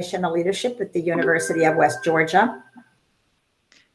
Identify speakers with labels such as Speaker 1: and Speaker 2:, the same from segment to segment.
Speaker 1: Educational Leadership at the University of West Georgia.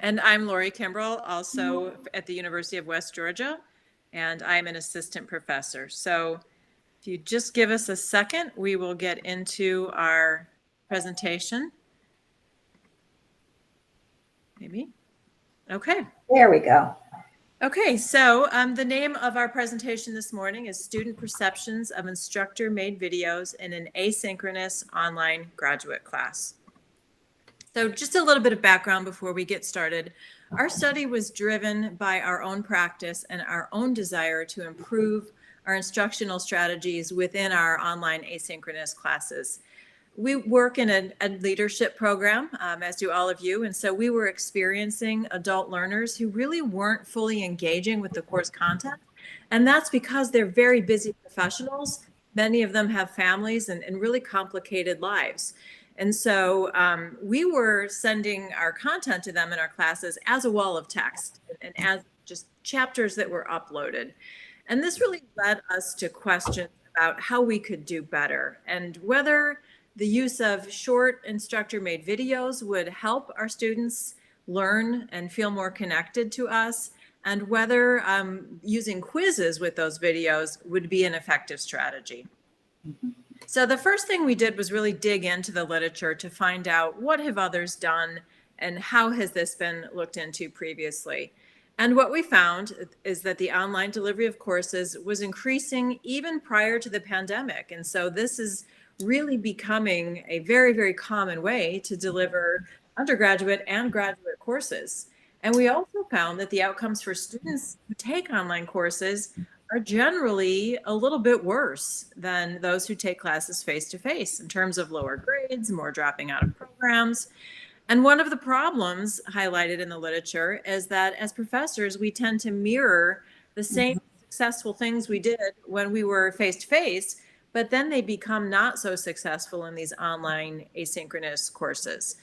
Speaker 2: And I'm Lori Kimbrel, also at the University of West Georgia, and I'm an assistant professor. So if you just give us a second, we will get into our presentation. Maybe. Okay.
Speaker 1: There we go.
Speaker 2: Okay, so the name of our presentation this morning is Student Perceptions of Instructor-Made Videos in an Asynchronous Online Graduate Class. So just a little bit of background before we get started. Our study was driven by our own practice and our own desire to improve our instructional strategies within our online asynchronous classes. We work in a leadership program, as do all of you, and so we were experiencing adult learners who really weren't fully engaging with the course content, and that's because they're very busy professionals. Many of them have families and really complicated lives. And so we were sending our content to them in our classes as a wall of text and as just chapters that were uploaded. And this really led us to questions about how we could do better and whether the use of short instructor-made videos would help our students learn and feel more connected to us, and whether using quizzes with those videos would be an effective strategy. So the first thing we did was really dig into the literature to find out what have others done and how has this been looked into previously. And what we found is that the online delivery of courses was increasing even prior to the pandemic. And so this is really becoming a very, very common way to deliver undergraduate and graduate courses. And we also found that the outcomes for students who take online courses are generally a little bit worse than those who take classes face-to-face in terms of lower grades, more dropping out of programs. And one of the problems highlighted in the literature is that as professors, we tend to mirror the same successful things we did when we were face-to-face, but then they become not so successful in these online asynchronous courses.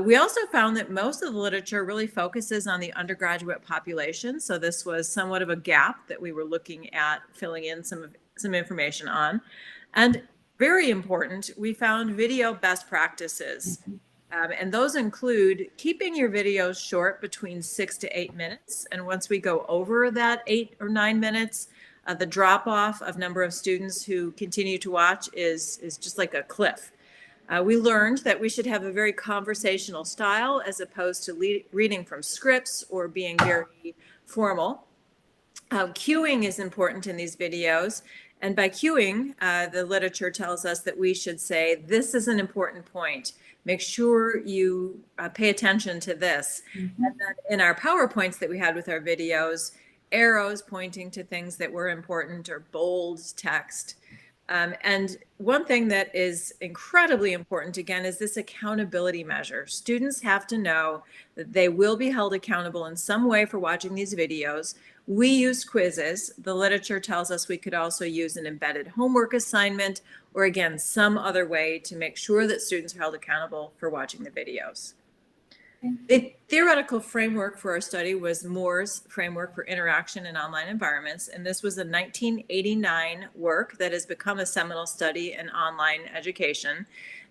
Speaker 2: We also found that most of the literature really focuses on the undergraduate population. So this was somewhat of a gap that we were looking at filling in some information on. And very important, we found video best practices. And those include keeping your videos short between 6 to 8 minutes. And once we go over that 8 or 9 minutes, the drop off of number of students who continue to watch is just like a cliff. We learned that we should have a very conversational style as opposed to reading from scripts or being very formal. Cueing is important in these videos. And by cueing, the literature tells us that we should say, this is an important point. Make sure you pay attention to this. Mm-hmm. And then in our PowerPoints that we had with our videos, arrows pointing to things that were important or bold text. And one thing that is incredibly important, again, is this accountability measure. Students have to know that they will be held accountable in some way for watching these videos. We use quizzes. The literature tells us we could also use an embedded homework assignment, or again, some other way to make sure that students are held accountable for watching the videos. The theoretical framework for our study was Moore's framework for interaction in online environments, and this was a 1989 work that has become a seminal study in online education.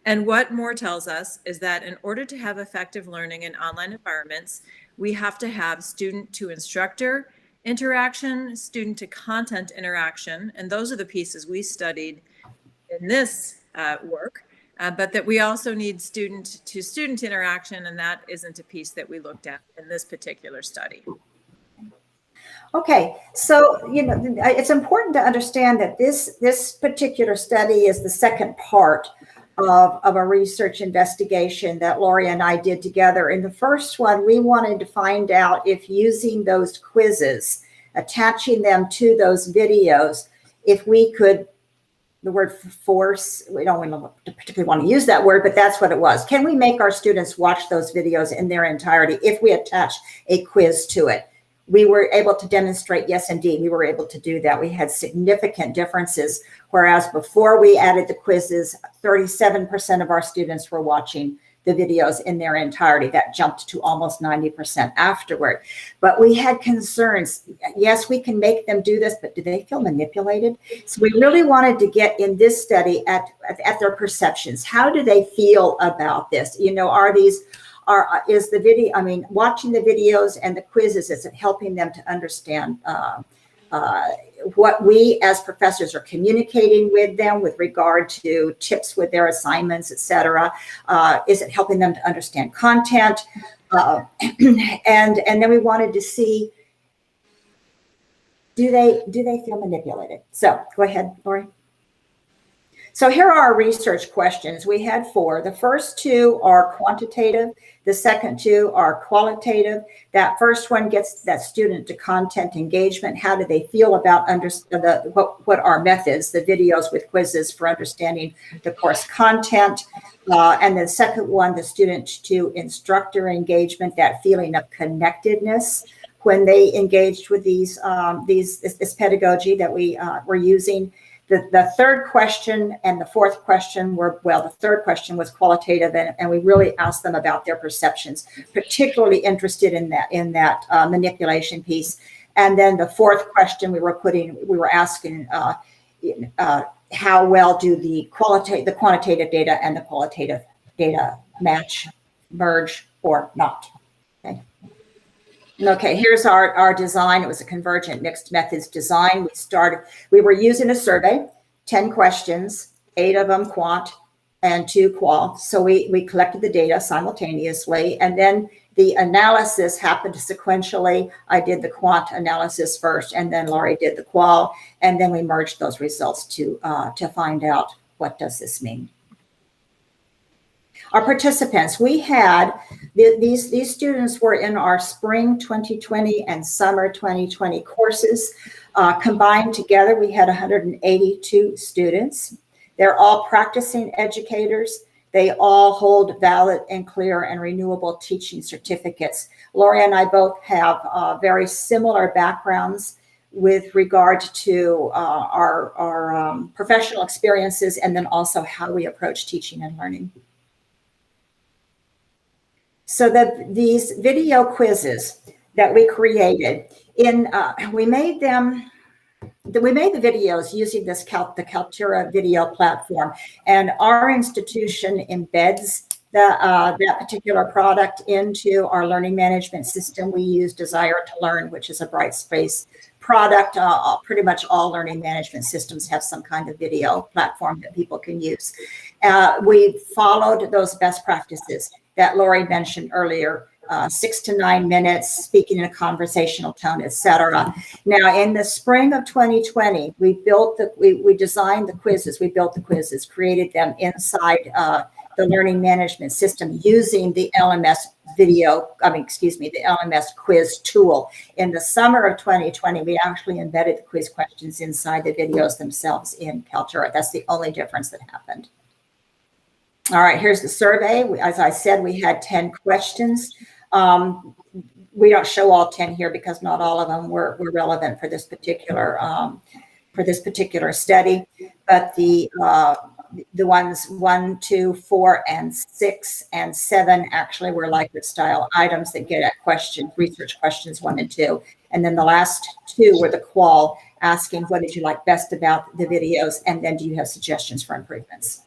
Speaker 2: And what Moore tells us is that in order to have effective learning in online environments, we have to have student-to-instructor interaction, student-to-content interaction, and those are the pieces we studied in this work. But that we also need student-to-student interaction, and that isn't a piece that we looked at in this particular study.
Speaker 1: Okay, so it's important to understand that this particular study is the second part of a research investigation that Lori and I did together. In the first one, we wanted to find out if using those quizzes, attaching them to those videos, if we could, the word force, we don't particularly want to use that word, but that's what it was. Can we make our students watch those videos in their entirety if we attach a quiz to it? We were able to demonstrate, yes, indeed, we were able to do that. We had significant differences, whereas before we added the quizzes, 37% of our students were watching the videos in their entirety. That jumped to almost 90% afterward. But we had concerns. Yes, we can make them do this, but do they feel manipulated? So we really wanted to get in this study at their perceptions. How do they feel about this? You know, is the video, I mean, watching the videos and the quizzes, is it helping them to understand what we as professors are communicating with them with regard to tips with their assignments, et cetera? Is it helping them to understand content? And then we wanted to see, do they feel manipulated? So go ahead, Lori. So here are our research questions. We had 4. The first 2 are quantitative. The second 2 are qualitative. That first one gets that student to content engagement. How do they feel about what are methods, the videos with quizzes for understanding the course content. And the second one, the student to instructor engagement, that feeling of connectedness when they engaged with this pedagogy that we were using. The third question and the fourth question were, well, the third question was qualitative, and we really asked them about their perceptions, particularly interested in that manipulation piece. And then the fourth question we were asking how well do the quantitative data and the qualitative data match, merge, or not. Okay, here's our design. It was a convergent mixed methods design. We were using a survey, 10 questions, 8 of them quant and 2 qual. So we collected the data simultaneously, and then the analysis happened sequentially. I did the quant analysis first, and then Laurie did the qual, and then we merged those results to find out what does this mean. Our participants, we had these students were in our spring 2020 and summer 2020 courses. Combined together, we had 182 students. They're all practicing educators. They all hold valid and clear and renewable teaching certificates. Lori and I both have very similar backgrounds with regard to our professional experiences, and then also how we approach teaching and learning. So these video quizzes that we created, we made the videos using the Kaltura video platform, and our institution embeds that particular product into our learning management system. We use Desire to Learn, which is a Brightspace product. Pretty much all learning management systems have some kind of video platform that people can use. We followed those best practices that Lori mentioned earlier, 6 to 9 minutes, speaking in a conversational tone, etc. Now, in the spring of 2020, we designed the quizzes. We built the quizzes, created them inside the learning management system using the LMS the LMS quiz tool. In the summer of 2020, we actually embedded the quiz questions inside the videos themselves in Kaltura. That's the only difference that happened. All right, here's the survey. As I said, we had 10 questions. We don't show all 10 here because not all of them were relevant for this particular study. But the ones 1, 2, 4, and 6, and 7 actually were Likert style items that get at research questions 1 and 2. And then the last 2 were the qual, asking what did you like best about the videos, and then do you have suggestions for improvements?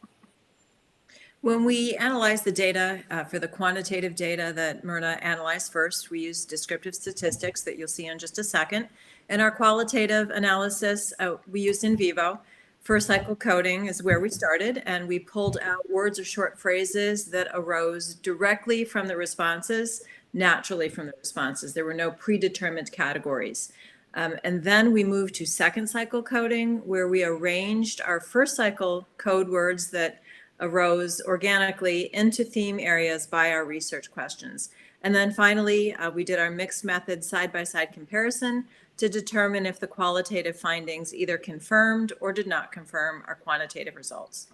Speaker 2: When we analyze the data for the quantitative data that Myrna analyzed first, we use descriptive statistics that you'll see in just a second. In our qualitative analysis, we used in vivo. First cycle coding is where we started, and we pulled out words or short phrases that arose directly from the responses, naturally from the responses. There were no predetermined categories. And then we moved to second cycle coding, where we arranged our first cycle code words that arose organically into theme areas by our research questions. And then finally, we did our mixed method side-by-side comparison to determine if the qualitative findings either confirmed or did not confirm our quantitative results.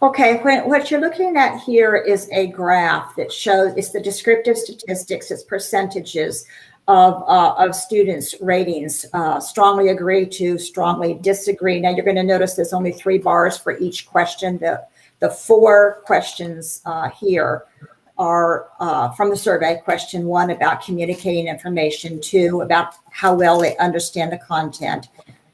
Speaker 1: Okay, what you're looking at here is a graph that shows, it's the descriptive statistics, it's percentages of students' ratings, strongly agree to, strongly disagree. Now you're going to notice there's only 3 bars for each question. The The 4 questions here are from the survey. Question 1 about communicating information, 2 about how well they understand the content,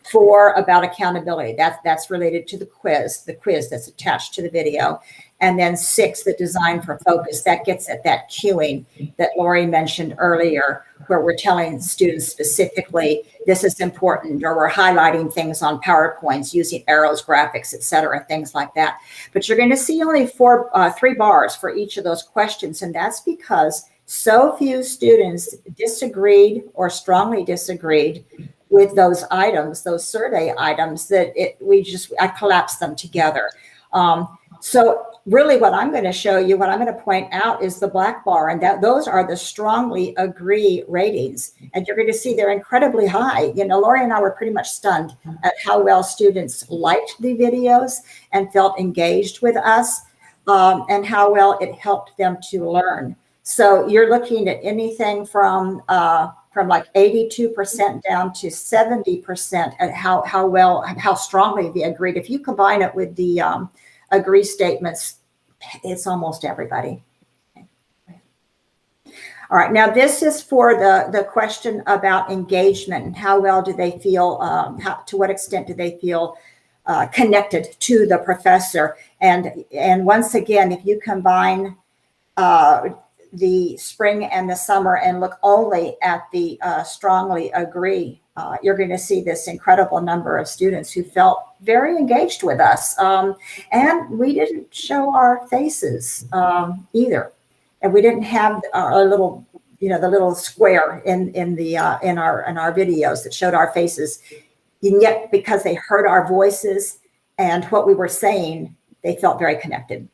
Speaker 1: 4 about accountability. That's related to the quiz that's attached to the video. And then 6, the design for focus. That gets at that cueing that Lori mentioned earlier, where we're telling students specifically, this is important, or we're highlighting things on PowerPoints using arrows, graphics, et cetera, things like that. But you're going to see only 3 bars for each of those questions. And that's because so few students disagreed or strongly disagreed with those items, those survey items, that I collapsed them together. So really what I'm going to show you, what I'm going to point out is the black bar, and those are the strongly agree ratings. And you're going to see they're incredibly high. You know, Lori and I were pretty much stunned at how well students liked the videos and felt engaged with us, and how well it helped them to learn. So you're looking at anything from like 82% down to 70% at how strongly they agreed. If you combine it with the agree statements, it's almost everybody. All right, now this is for the question about engagement and how well do they feel, to what extent do they feel connected to the professor. And once again, if you combine the spring and the summer and look only at the strongly agree, you're going to see this incredible number of students who felt very engaged with us. And we didn't show our faces either. And we didn't have our little, the little square in our videos that showed our faces. And yet, because they heard our voices and what we were saying, they felt very connected.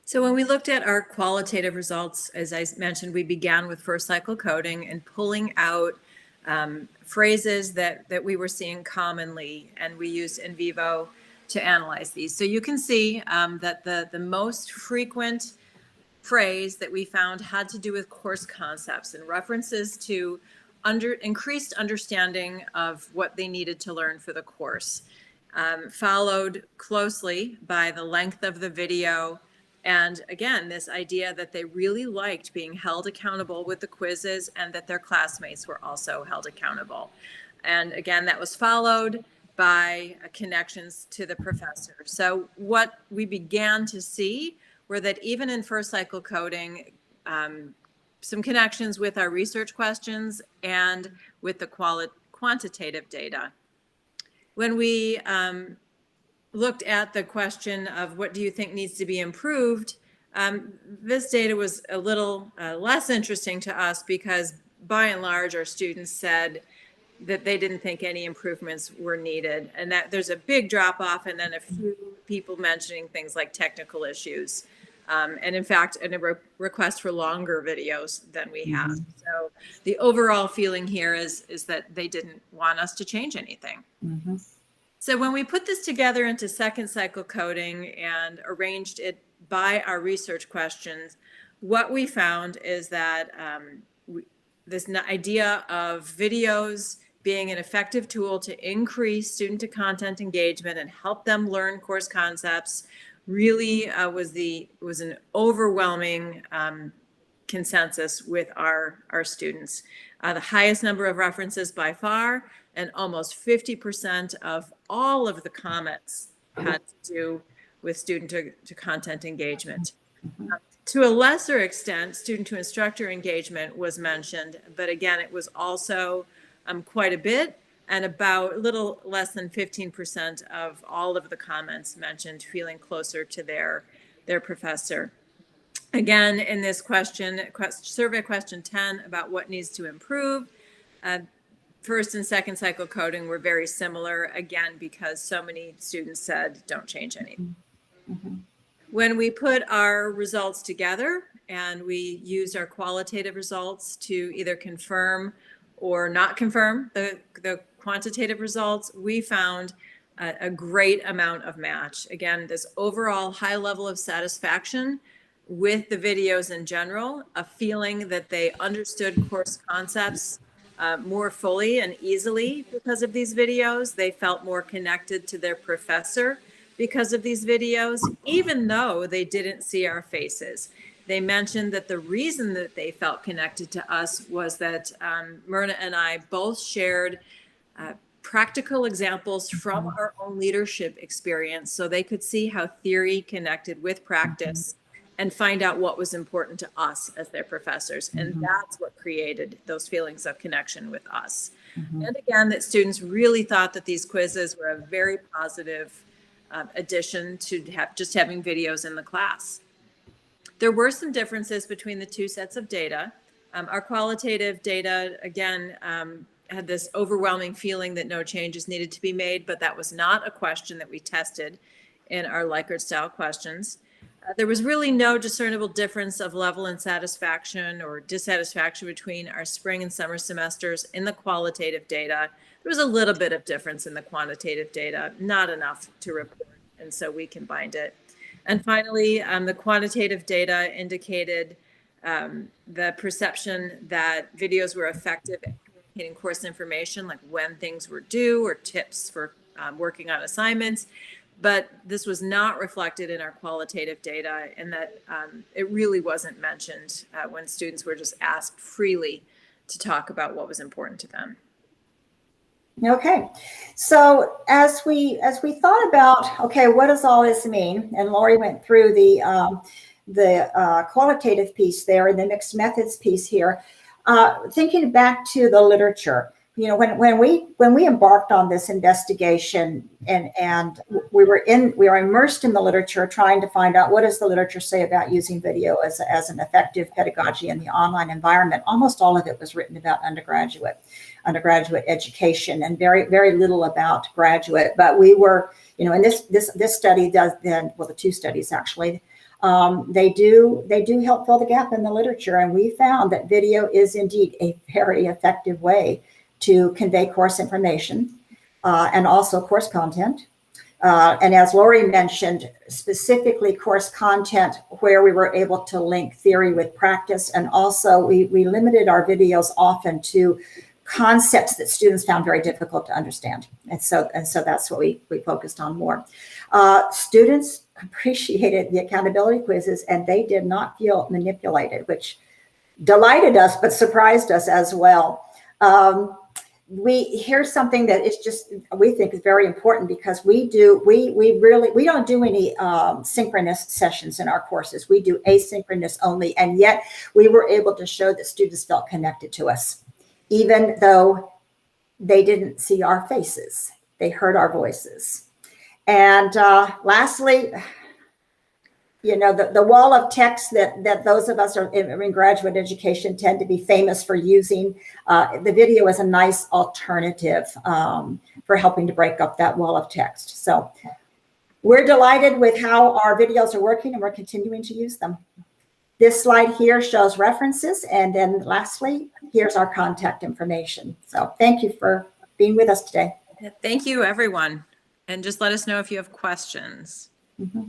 Speaker 2: So when we looked at our qualitative results, as I mentioned, we began with first cycle coding and pulling out phrases that we were seeing commonly, and we used in vivo to analyze these. So you can see that the most frequent phrase that we found had to do with course concepts and references to increased understanding of what they needed to learn for the course, followed closely by the length of the video. And again, this idea that they really liked being held accountable with the quizzes and that their classmates were also held accountable. And again, that was followed by connections to the professor. So what we began to see were that even in first cycle coding, some connections with our research questions and with the quantitative data. When we looked at the question of what do you think needs to be improved, this data was a little less interesting to us because by and large our students said that they didn't think any improvements were needed, and that there's a big drop off and then a few people mentioning things like technical issues, and in fact a request for longer videos than we have. So the overall feeling here is that they didn't want us to change anything. So when we put this together into second cycle coding and arranged it by our research questions, what we found is that this idea of videos being an effective tool to increase student to content engagement and help them learn course concepts really was an overwhelming consensus with our students. The highest number of references by far, and almost 50% of all of the comments had to do with student to content engagement. To a lesser extent, student to instructor engagement was mentioned, but again, it was also quite a bit, and about a little less than 15% of all of the comments mentioned feeling closer to their professor. Again, in this survey question 10 about what needs to improve, first and second cycle coding were very similar, again, because so many students said, don't change anything. When we put our results together and we used our qualitative results to either confirm or not confirm the quantitative results, we found a great amount of match. Again, this overall high level of satisfaction with the videos in general, a feeling that they understood course concepts more fully and easily because of these videos. They felt more connected to their professor because of these videos, even though they didn't see our faces. They mentioned that the reason that they felt connected to us was that Myrna and I both shared practical examples from our own leadership experience, so they could see how theory connected with practice and find out what was important to us as their professors. And that's what created those feelings of connection with us. And again, that students really thought that these quizzes were a very positive addition to just having videos in the class. There were some differences between the two sets of data. Our qualitative data, again, had this overwhelming feeling that no changes needed to be made, but that was not a question that we tested in our Likert style questions. There was really no discernible difference of level and satisfaction or dissatisfaction between our spring and summer semesters in the qualitative data. There was a little bit of difference in the quantitative data, not enough to report, and so we combined it. And finally, the quantitative data indicated the perception that videos were effective at communicating course information, like when things were due or tips for working on assignments. But this was not reflected in our qualitative data, in that it really wasn't mentioned when students were just asked freely to talk about what was important to them.
Speaker 1: Okay, so as we thought about, okay, what does all this mean? And Lori went through the qualitative piece there and the mixed methods piece here. Thinking back to the literature, you know, when we embarked on this investigation and we were immersed in the literature, trying to find out what does the literature say about using video as an effective pedagogy in the online environment. Almost all of it was written about undergraduate education and very, very little about graduate. But we were, you know, and this study does then, well, the two studies actually, they do help fill the gap in the literature. And we found that video is indeed a very effective way to convey course information and also course content. And as Lori mentioned, specifically course content where we were able to link theory with practice. And also we limited our videos often to concepts that students found very difficult to understand. And so that's what we focused on more. Students appreciated the accountability quizzes and they did not feel manipulated, which delighted us, but surprised us as well. Here's something that is just, we think is very important, because we don't do any synchronous sessions in our courses. We do asynchronous only. And yet we were able to show that students felt connected to us, even though they didn't see our faces, they heard our voices. And lastly, you know, the wall of text that those of us are in graduate education tend to be famous for using, the video is a nice alternative for helping to break up that wall of text. So we're delighted with how our videos are working and we're continuing to use them. This slide here shows references. And then lastly, here's our contact information. So thank you for being with us today.
Speaker 2: Thank you, everyone. And just let us know if you have questions.
Speaker 1: Mm-hmm.